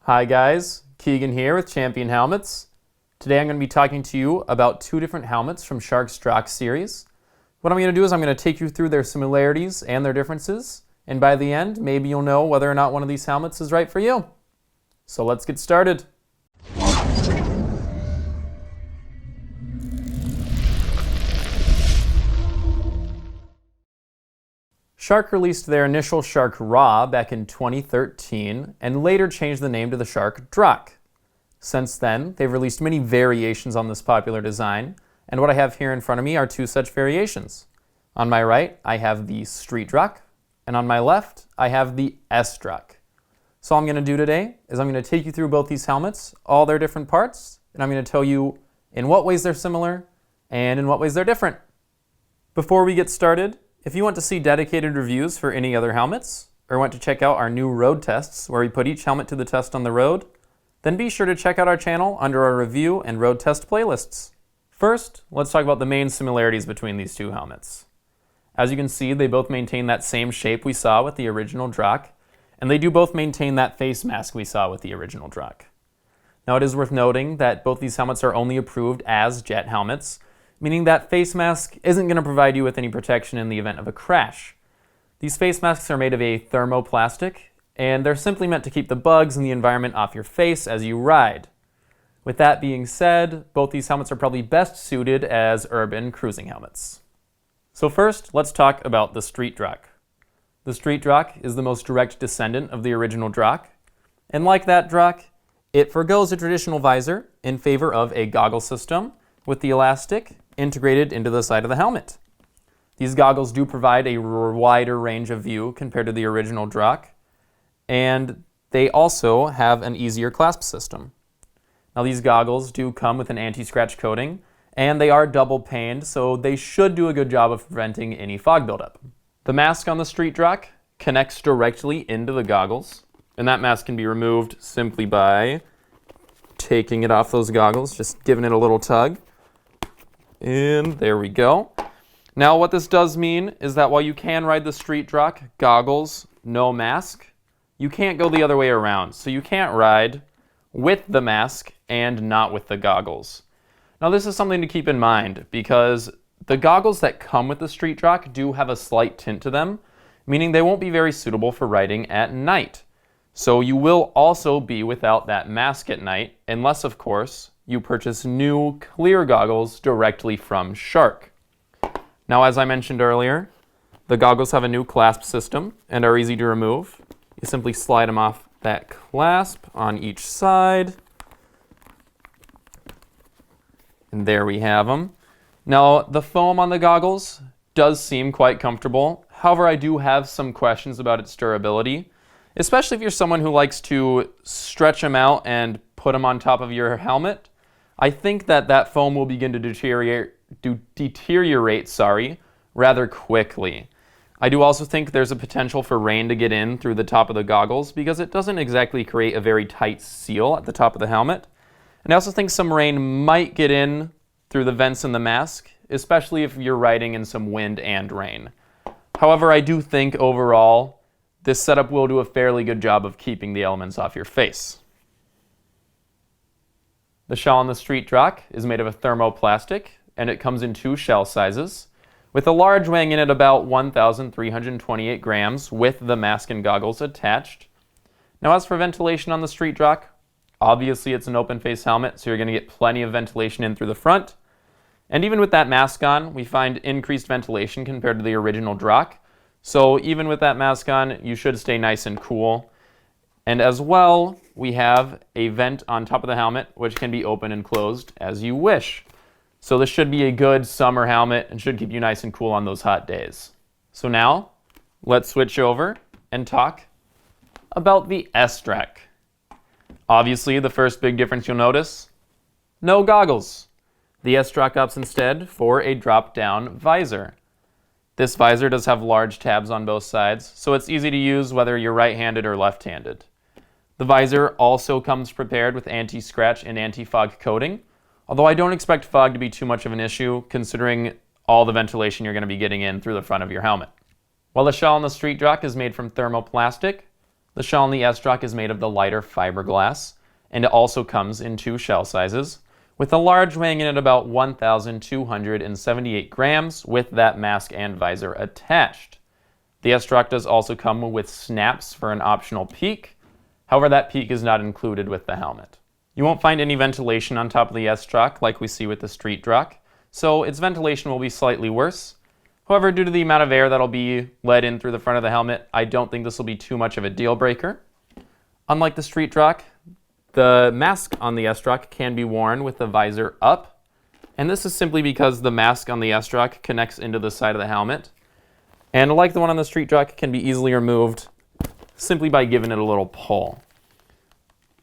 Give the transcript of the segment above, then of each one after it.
Hi guys, Keegan here with Champion Helmets. Today I'm going to be talking to you about two different helmets from Shark Street Drak series. What I'm going to do is I'm going to take you through their similarities and their differences, and by the end, maybe you'll know whether or not one of these helmets is right for you. So let's get started. Shark released their initial Shark Raw back in 2013 and later changed the name to the Shark Drak. Since then, they've released many variations on this popular design, and what I have here in front of me are two such variations. On my right, I have the Street Drak, and on my left, I have the S-Drak. So all I'm going to do today is I'm going to take you through both these helmets, all their different parts, and I'm going to tell you in what ways they're similar and in what ways they're different. Before we get started, if you want to see dedicated reviews for any other helmets, or want to check out our new road tests where we put each helmet to the test on the road, then be sure to check out our channel under our review and road test playlists. First, let's talk about the main similarities between these two helmets. As you can see, they both maintain that same shape we saw with the original Drak, and they do both maintain that face mask we saw with the original Drak. Now it is worth noting that both these helmets are only approved as jet helmets, meaning that face mask isn't going to provide you with any protection in the event of a crash. These face masks are made of a thermoplastic, and they're simply meant to keep the bugs and the environment off your face as you ride. With that being said, both these helmets are probably best suited as urban cruising helmets. So first, let's talk about the Street Drak. The Street Drak is the most direct descendant of the original Drak, and like that Drak, it forgoes a traditional visor in favor of a goggle system with the elastic integrated into the side of the helmet. These goggles do provide a wider range of view compared to the original Drak, and they also have an easier clasp system. Now these goggles do come with an anti-scratch coating, and they are double paned, so they should do a good job of preventing any fog buildup. The mask on the Street Drak connects directly into the goggles, and that mask can be removed simply by taking it off those goggles, just giving it a little tug. And there we go. Now what this does mean is that while you can ride the Street Drak goggles, no mask, you can't go the other way around. So you can't ride with the mask and not with the goggles. Now this is something to keep in mind because the goggles that come with the Street Drak do have a slight tint to them, meaning they won't be very suitable for riding at night. So you will also be without that mask at night, unless of course you purchase new clear goggles directly from Shark. Now, as I mentioned earlier, the goggles have a new clasp system and are easy to remove. You simply slide them off that clasp on each side. And there we have them. Now, the foam on the goggles does seem quite comfortable. However, I do have some questions about its durability, especially if you're someone who likes to stretch them out and put them on top of your helmet. I think that foam will begin to deteriorate rather quickly. I do also think there's a potential for rain to get in through the top of the goggles because it doesn't exactly create a very tight seal at the top of the helmet. And I also think some rain might get in through the vents in the mask, especially if you're riding in some wind and rain. However, I do think overall this setup will do a fairly good job of keeping the elements off your face. The shell on the Street Drak is made of a thermoplastic, and it comes in two shell sizes, with a large weighing in at about 1,328 grams with the mask and goggles attached. Now as for ventilation on the Street Drak, obviously it's an open face helmet, so you're going to get plenty of ventilation in through the front. And even with that mask on, we find increased ventilation compared to the original Drak. So even with that mask on, you should stay nice and cool. And as well, we have a vent on top of the helmet, which can be open and closed as you wish. So this should be a good summer helmet and should keep you nice and cool on those hot days. So now, let's switch over and talk about the S-Drak. Obviously, the first big difference you'll notice, no goggles. The S-Drak opts instead for a drop-down visor. This visor does have large tabs on both sides, so it's easy to use whether you're right-handed or left-handed. The visor also comes prepared with anti-scratch and anti-fog coating, although I don't expect fog to be too much of an issue considering all the ventilation you're going to be getting in through the front of your helmet. While the shell on the Street Drak is made from thermoplastic, The shell on the S-Drak is made of the lighter fiberglass, and it also comes in two shell sizes, with the large weighing in at about 1,278 grams with that mask and visor attached. The S-Drak does also come with snaps for an optional peak. However, that peak is not included with the helmet. You won't find any ventilation on top of the S-Drak like we see with the Street Drak, so its ventilation will be slightly worse. However, due to the amount of air that'll be let in through the front of the helmet, I don't think this will be too much of a deal breaker. Unlike the Street Drak, the mask on the S-Drak can be worn with the visor up, and this is simply because the mask on the S-Drak connects into the side of the helmet, and like the one on the Street Drak, can be easily removed simply by giving it a little pull.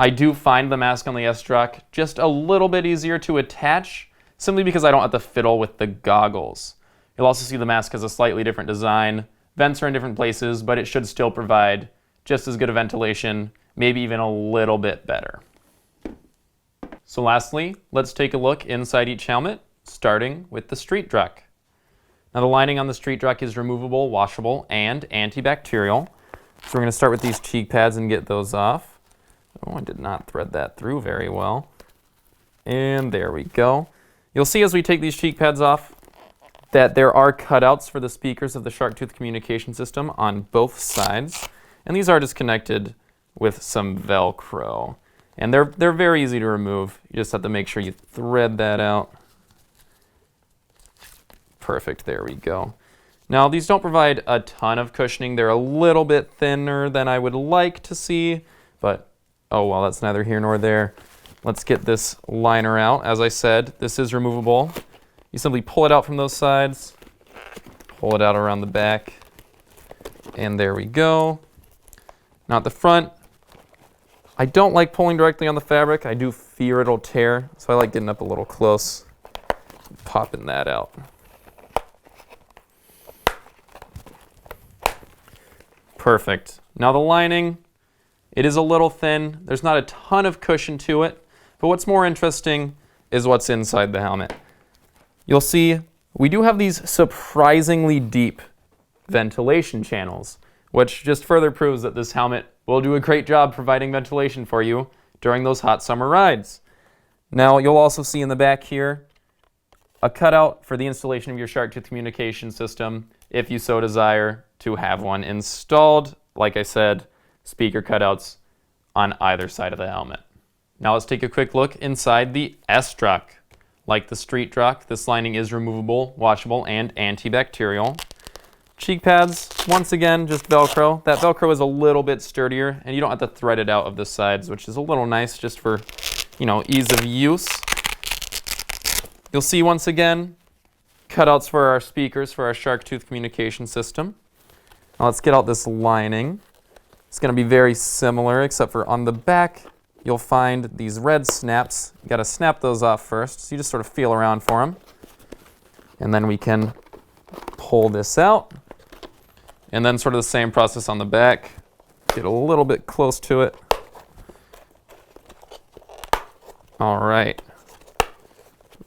I do find the mask on the S-Drak just a little bit easier to attach, simply because I don't have to fiddle with the goggles. You'll also see the mask has a slightly different design. Vents are in different places, but it should still provide just as good a ventilation, maybe even a little bit better. So lastly, let's take a look inside each helmet, starting with the Street Drak. Now the lining on the Street Drak is removable, washable, and antibacterial. So we're going to start with these cheek pads and get those off. Oh, I did not thread that through very well. And there we go. You'll see as we take these cheek pads off that there are cutouts for the speakers of the Shark Tooth communication system on both sides. And these are just connected with some Velcro. And they're very easy to remove. You just have to make sure you thread that out. Perfect, there we go. Now these don't provide a ton of cushioning. They're a little bit thinner than I would like to see, but oh well, that's neither here nor there. Let's get this liner out. As I said, this is removable. You simply pull it out from those sides, pull it out around the back, and there we go. Now at the front, I don't like pulling directly on the fabric. I do fear it'll tear, so I like getting up a little close, popping that out. Perfect. Now the lining, it is a little thin. There's not a ton of cushion to it, but what's more interesting is what's inside the helmet. You'll see we do have these surprisingly deep ventilation channels, which just further proves that this helmet will do a great job providing ventilation for you during those hot summer rides. Now you'll also see in the back here a cutout for the installation of your Shark Tooth communication system if you so desire to have one installed. Like I said, speaker cutouts on either side of the helmet. Now let's take a quick look inside the S-Drak. Like the Street Drak, this lining is removable, washable, and antibacterial. Cheek pads, once again, just Velcro. That Velcro is a little bit sturdier, and you don't have to thread it out of the sides, which is a little nice just for, ease of use. You'll see once again, cutouts for our speakers for our Shark Tooth communication system. Now let's get out this lining. It's going to be very similar, except for on the back, you'll find these red snaps. You got to snap those off first, so you just sort of feel around for them. And then we can pull this out. And then sort of the same process on the back. Get a little bit close to it. All right.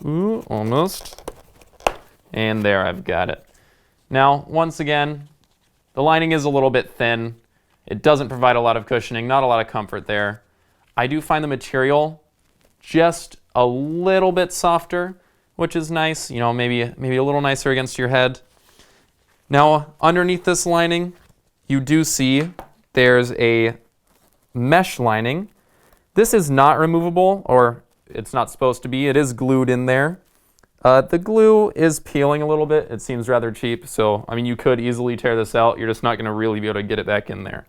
Ooh, almost. And there, I've got it. Now, once again, the lining is a little bit thin. It doesn't provide a lot of cushioning, not a lot of comfort there. I do find the material just a little bit softer, which is nice, maybe a little nicer against your head. Now, underneath this lining, you do see there's a mesh lining. This is not removable, or it's not supposed to be. It is glued in there. The glue is peeling a little bit. It seems rather cheap, so you could easily tear this out. You're just not going to really be able to get it back in there.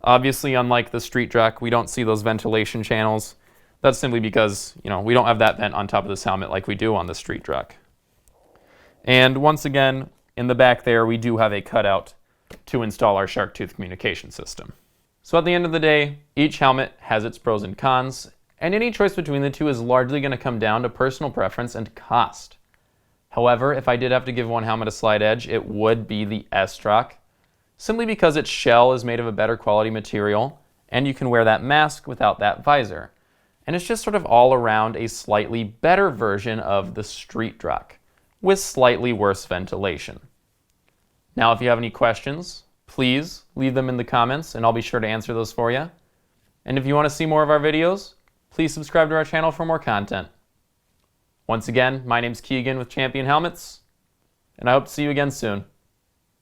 Obviously, unlike the Street Drak, we don't see those ventilation channels. That's simply because, we don't have that vent on top of this helmet like we do on the Street Drak. And once again, in the back there, we do have a cutout to install our Shark Tooth communication system. So at the end of the day, each helmet has its pros and cons, and any choice between the two is largely going to come down to personal preference and cost. However, if I did have to give one helmet a slight edge, it would be the S-Drak, simply because its shell is made of a better quality material, and you can wear that mask without that visor. And it's just sort of all around a slightly better version of the Street Drak, with slightly worse ventilation. Now, if you have any questions, please leave them in the comments and I'll be sure to answer those for you. And if you want to see more of our videos, please subscribe to our channel for more content. Once again, my name's Keegan with Champion Helmets, and I hope to see you again soon.